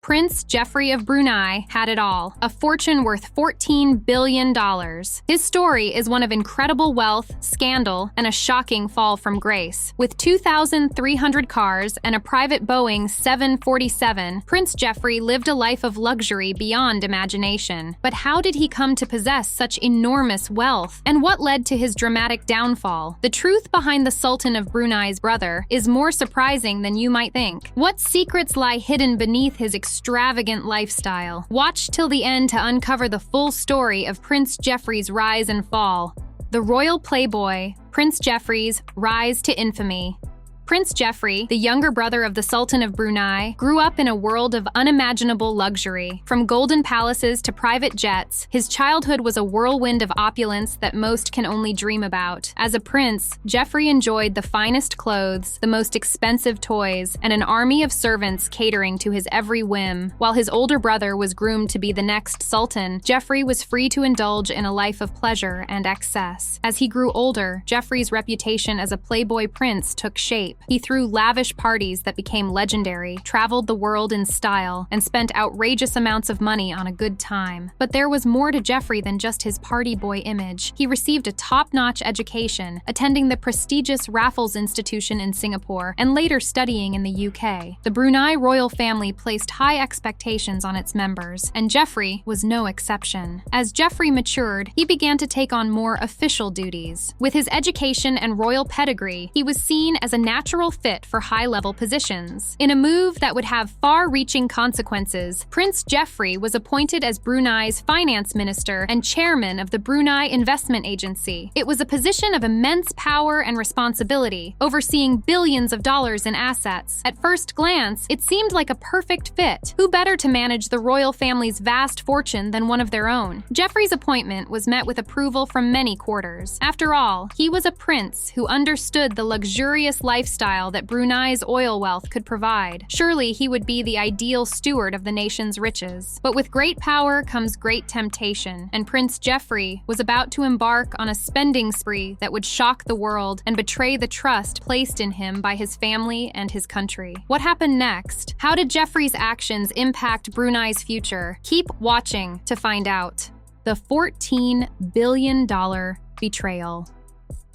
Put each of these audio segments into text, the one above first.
Prince Jeffri of Brunei had it all, a fortune worth $14 billion. His story is one of incredible wealth, scandal, and a shocking fall from grace. With 2,300 cars and a private Boeing 747, Prince Jeffri lived a life of luxury beyond imagination. But how did he come to possess such enormous wealth? And what led to his dramatic downfall? The truth behind the Sultan of Brunei's brother is more surprising than you might think. What secrets lie hidden beneath his extravagant lifestyle? Watch till the end to uncover the full story of Prince Jeffri's rise and fall. The Royal Playboy, Prince Jeffri's rise to infamy. Prince Jeffri, the younger brother of the Sultan of Brunei, grew up in a world of unimaginable luxury. From golden palaces to private jets, his childhood was a whirlwind of opulence that most can only dream about. As a prince, Jeffri enjoyed the finest clothes, the most expensive toys, and an army of servants catering to his every whim. While his older brother was groomed to be the next sultan, Jeffri was free to indulge in a life of pleasure and excess. As he grew older, Jeffri's reputation as a playboy prince took shape. He threw lavish parties that became legendary, traveled the world in style, and spent outrageous amounts of money on a good time. But there was more to Jeffri than just his party boy image. He received a top-notch education, attending the prestigious Raffles Institution in Singapore, and later studying in the UK. The Brunei royal family placed high expectations on its members, and Jeffri was no exception. As Jeffri matured, he began to take on more official duties. With his education and royal pedigree, he was seen as a natural fit for high-level positions. In a move that would have far-reaching consequences, Prince Jeffri was appointed as Brunei's finance minister and chairman of the Brunei Investment Agency. It was a position of immense power and responsibility, overseeing billions of dollars in assets. At first glance, it seemed like a perfect fit. Who better to manage the royal family's vast fortune than one of their own? Jeffri's appointment was met with approval from many quarters. After all, he was a prince who understood the luxurious lifestyle that Brunei's oil wealth could provide. Surely he would be the ideal steward of the nation's riches. But with great power comes great temptation, and Prince Jeffri was about to embark on a spending spree that would shock the world and betray the trust placed in him by his family and his country. What happened next? How did Jeffri's actions impact Brunei's future? Keep watching to find out. The $14 billion betrayal.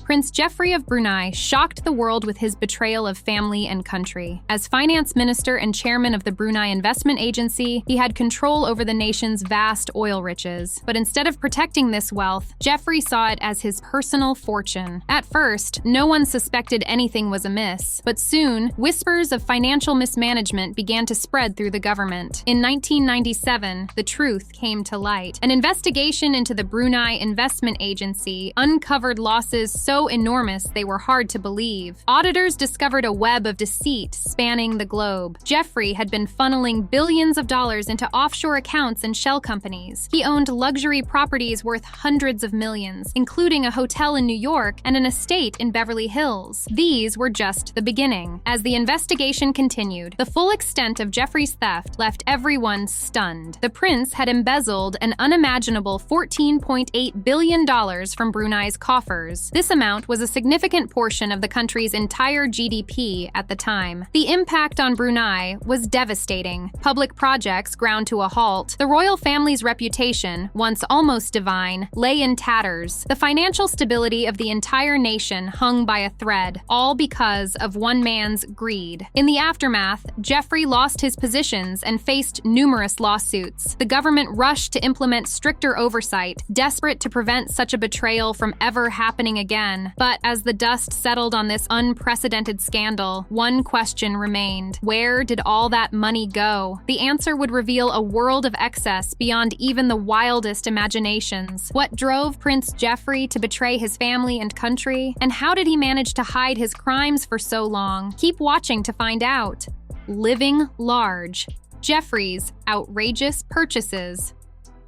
Prince Jeffri of Brunei shocked the world with his betrayal of family and country. As finance minister and chairman of the Brunei Investment Agency, he had control over the nation's vast oil riches. But instead of protecting this wealth, Jeffri saw it as his personal fortune. At first, no one suspected anything was amiss, but soon, whispers of financial mismanagement began to spread through the government. In 1997, the truth came to light. An investigation into the Brunei Investment Agency uncovered losses so enormous they were hard to believe. Auditors discovered a web of deceit spanning the globe. Jeffri had been funneling billions of dollars into offshore accounts and shell companies. He owned luxury properties worth hundreds of millions, including a hotel in New York and an estate in Beverly Hills. These were just the beginning. As the investigation continued, the full extent of Jeffri's theft left everyone stunned. The prince had embezzled an unimaginable $14.8 billion from Brunei's coffers. This amount was a significant portion of the country's entire GDP at the time. The impact on Brunei was devastating. Public projects ground to a halt. The royal family's reputation, once almost divine, lay in tatters. The financial stability of the entire nation hung by a thread, all because of one man's greed. In the aftermath, Jeffri lost his positions and faced numerous lawsuits. The government rushed to implement stricter oversight, desperate to prevent such a betrayal from ever happening again. But as the dust settled on this unprecedented scandal, one question remained. Where did all that money go? The answer would reveal a world of excess beyond even the wildest imaginations. What drove Prince Jeffri to betray his family and country? And how did he manage to hide his crimes for so long? Keep watching to find out. Living large. Jeffri's outrageous purchases.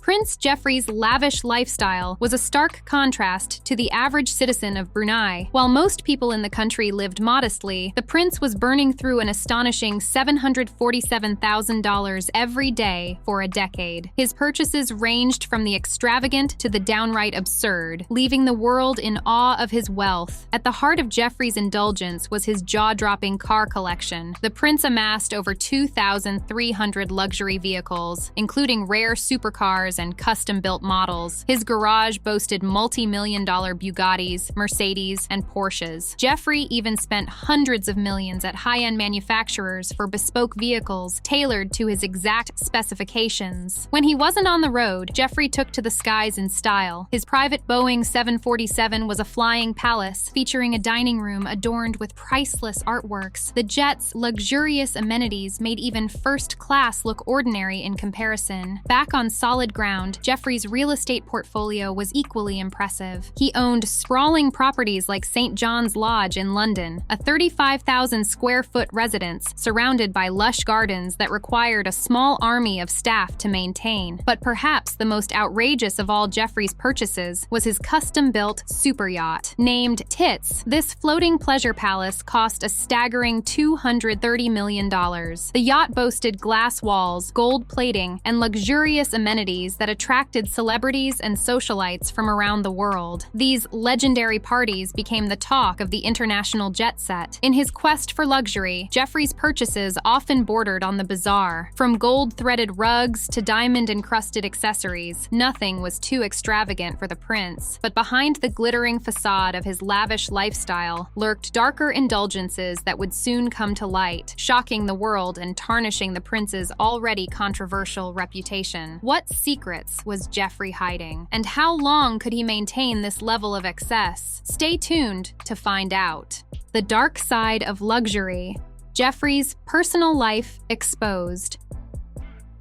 Prince Jeffri's lavish lifestyle was a stark contrast to the average citizen of Brunei. While most people in the country lived modestly, the prince was burning through an astonishing $747,000 every day for a decade. His purchases ranged from the extravagant to the downright absurd, leaving the world in awe of his wealth. At the heart of Jeffri's indulgence was his jaw-dropping car collection. The prince amassed over 2,300 luxury vehicles, including rare supercars and custom-built models. His garage boasted multi-million-dollar Bugattis, Mercedes, and Porsches. Jeffri even spent hundreds of millions at high-end manufacturers for bespoke vehicles tailored to his exact specifications. When he wasn't on the road, Jeffri took to the skies in style. His private Boeing 747 was a flying palace, featuring a dining room adorned with priceless artworks. The jet's luxurious amenities made even first class look ordinary in comparison. Back on solid ground, Jeffri's real estate portfolio was equally impressive. He owned sprawling properties like St. John's Lodge in London, a 35,000 square foot residence surrounded by lush gardens that required a small army of staff to maintain. But perhaps the most outrageous of all Jeffri's purchases was his custom-built super yacht. Named Tits, this floating pleasure palace cost a staggering $230 million. The yacht boasted glass walls, gold plating, and luxurious amenities that attracted celebrities and socialites from around the world. These legendary parties became the talk of the international jet set. In his quest for luxury, Jeffri's purchases often bordered on the bizarre. From gold-threaded rugs to diamond-encrusted accessories, nothing was too extravagant for the prince. But behind the glittering facade of his lavish lifestyle lurked darker indulgences that would soon come to light, shocking the world and tarnishing the prince's already controversial reputation. What secrets was Jeffri hiding? And how long could he maintain this level of excess? Stay tuned to find out. The dark side of luxury. Jeffri's personal life exposed.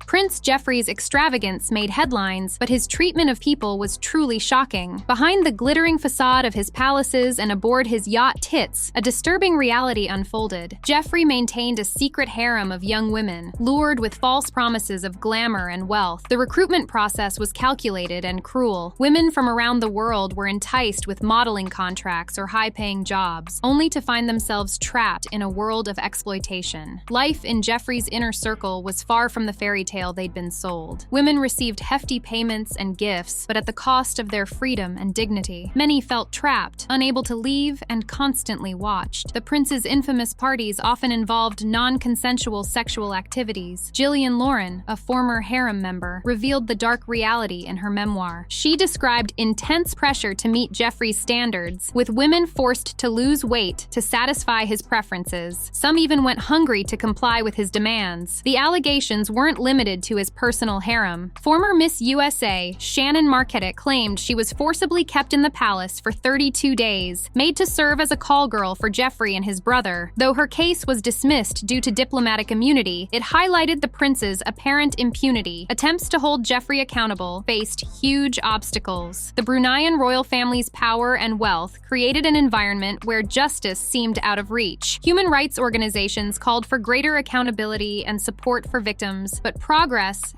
Prince Jeffri's extravagance made headlines, but his treatment of people was truly shocking. Behind the glittering facade of his palaces and aboard his yacht Tits, a disturbing reality unfolded. Jeffri maintained a secret harem of young women, lured with false promises of glamour and wealth. The recruitment process was calculated and cruel. Women from around the world were enticed with modeling contracts or high-paying jobs, only to find themselves trapped in a world of exploitation. Life in Jeffri's inner circle was far from the fairy tale they'd been sold. Women received hefty payments and gifts, but at the cost of their freedom and dignity. Many felt trapped, unable to leave, and constantly watched. The prince's infamous parties often involved non-consensual sexual activities. Gillian Lauren, a former harem member, revealed the dark reality in her memoir. She described intense pressure to meet Jeffri's standards, with women forced to lose weight to satisfy his preferences. Some even went hungry to comply with his demands. The allegations weren't limited to his personal harem. Former Miss USA, Shannon Marquette, claimed she was forcibly kept in the palace for 32 days, made to serve as a call girl for Jeffri and his brother. Though her case was dismissed due to diplomatic immunity, it highlighted the prince's apparent impunity. Attempts to hold Jeffri accountable faced huge obstacles. The Bruneian royal family's power and wealth created an environment where justice seemed out of reach. Human rights organizations called for greater accountability and support for victims, but progress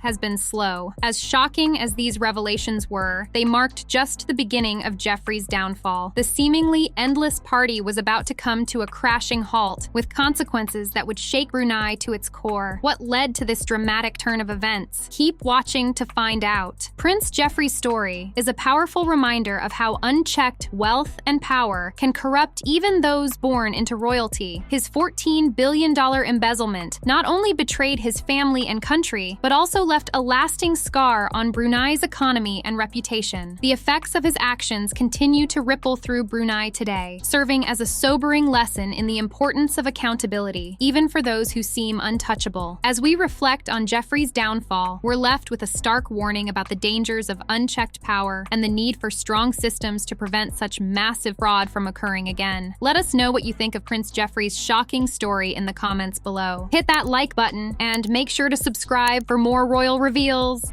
has been slow. As shocking as these revelations were, they marked just the beginning of Jeffri's downfall. The seemingly endless party was about to come to a crashing halt, with consequences that would shake Brunei to its core. What led to this dramatic turn of events? Keep watching to find out. Prince Jeffri's story is a powerful reminder of how unchecked wealth and power can corrupt even those born into royalty. His $14 billion embezzlement not only betrayed his family and country, but also left a lasting scar on Brunei's economy and reputation. The effects of his actions continue to ripple through Brunei today, serving as a sobering lesson in the importance of accountability, even for those who seem untouchable. As we reflect on Jeffri's downfall, we're left with a stark warning about the dangers of unchecked power and the need for strong systems to prevent such massive fraud from occurring again. Let us know what you think of Prince Jeffri's shocking story in the comments below. Hit that like button and make sure to subscribe for more royal reveals.